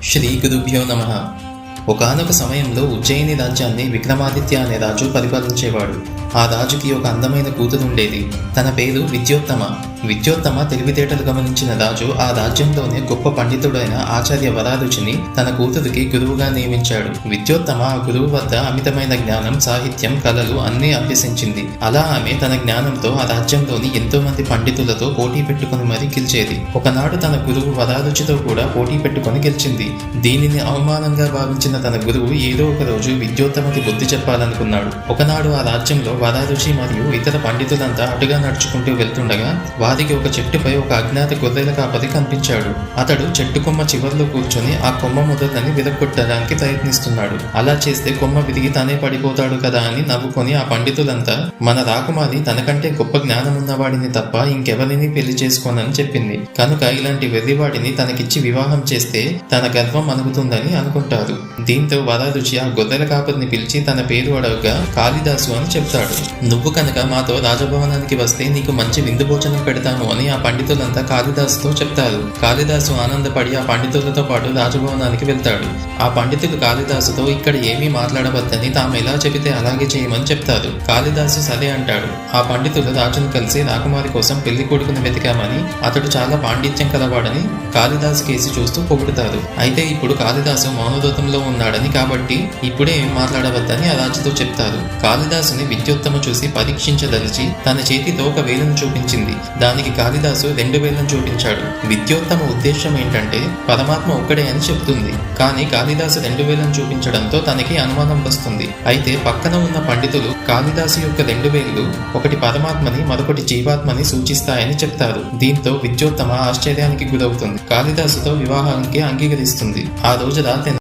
శ్రీ గురుభ్యో నమః. ఒకానొక సమయంలో ఉజ్జయిని రాజ్యాన్ని విక్రమాదిత్య అనే రాజు పరిపాలించేవాడు. ఆ రాజుకి ఒక అందమైన కూతురు ఉండేది. తన పేరు విద్యోత్తమ. విద్యోత్తమ తెలివితేటలు గమనించిన రాజు ఆ రాజ్యంలోనే గొప్ప పండితుడైన ఆచార్య వరారుచిని తన కూతురికి గురువుగా నియమించాడు. విద్యోత్తమ ఆ గురువు వద్ద అమితమైన జ్ఞానం, సాహిత్యం, కళలు అన్నీ అభ్యసించింది. అలా ఆమె తన జ్ఞానంతో ఆ రాజ్యంలోని ఎంతో మంది పండితులతో పోటీ పెట్టుకుని మరీ గెలిచేది. ఒకనాడు తన గురువు వరారుచితో కూడా పోటీ పెట్టుకుని గెలిచింది. దీనిని అవమానంగా భావించిన తన గురువు ఏదో ఒక రోజు విద్యోత్తమకి బుద్ధి చెప్పాలనుకున్నాడు. ఒకనాడు ఆ రాజ్యంలో వరారుచి మరియు ఇతర పండితులంతా అటుగా నడుచుకుంటూ వెళ్తుండగా వారికి ఒక చెట్టుపై ఒక అజ్ఞాత గొర్రెల కాపరి కనిపించాడు. అతడు చెట్టు కొమ్మ చివర్లో కూర్చొని ఆ కొమ్మ మొదలని విరగొట్టడానికి ప్రయత్నిస్తున్నాడు. అలా చేస్తే కొమ్మ విరిగి తానే పడిపోతాడు కదా అని నవ్వుకొని ఆ పండితులంతా మన రాకుమారి తనకంటే గొప్ప జ్ఞానం ఉన్నవాడిని తప్ప ఇంకెవరిని పెళ్లి చేసుకోనని చెప్పింది. కనుక ఇలాంటి వెర్రివాడిని తనకిచ్చి వివాహం చేస్తే తన గర్వం అనుగుతుందని అనుకుంటారు. దీంతో వరారుచి ఆ గొర్రెల కాపరిని పిలిచి తన పేరు అడగగా కాళిదాసు అని చెప్తాడు. నువ్వు కనుక మాతో రాజభవనానికి వస్తే నీకు మంచి విందు భోజనం పెడతాను అని ఆ పండితులంతా కాళిదాసుతో చెప్తారు. కాళిదాసు ఆనందపడి ఆ పండితులతో పాటు రాజభవనానికి వెళ్తాడు. ఆ పండితులు కాళిదాసుతో ఇక్కడ ఏమీ మాట్లాడవద్దని తాము ఎలా చెబితే అలాగే చేయమని చెప్తారు. కాళిదాసు సరే అంటాడు. ఆ పండితులు రాజును కలిసి రాకుమారి కోసం పెళ్లి కొడుకుని వెతికామని, అతడు చాలా పాండిత్యం కలవాడని కాళిదాసు కేసి చూస్తూ పొగుడుతారు. అయితే ఇప్పుడు కాళిదాసు మౌనవ్రతంలో ఉన్నాడని, కాబట్టి ఇప్పుడే ఏం మాట్లాడవద్దని ఆ రాజుతో చెప్తారు. కాళిదాసుని విద్యోత్తమ చూసి పరీక్షించదలిచి తన చేతితో ఒక వేలును చూపించింది. దానికి కాళిదాసు 2 వేలను చూపించాడు. విద్యోత్తమ ఉద్దేశం ఏంటంటే పరమాత్మ ఒక్కడే అని చెప్తుంది. కానీ కాళిదాసు 2 వేలను చూపించడంతో తనకి అనుమానం వస్తుంది. అయితే పక్కన ఉన్న పండితులు కాళిదాసు యొక్క 2 వేళ్లు ఒకటి పరమాత్మని, మరొకటి జీవాత్మని సూచిస్తాయని చెప్తారు. దీంతో విద్యోత్తమ ఆశ్చర్యానికి గురవుతుంది. కాళిదాసుతో వివాహానికి అంగీకరిస్తుంది. ఆ రోజు రాత్రి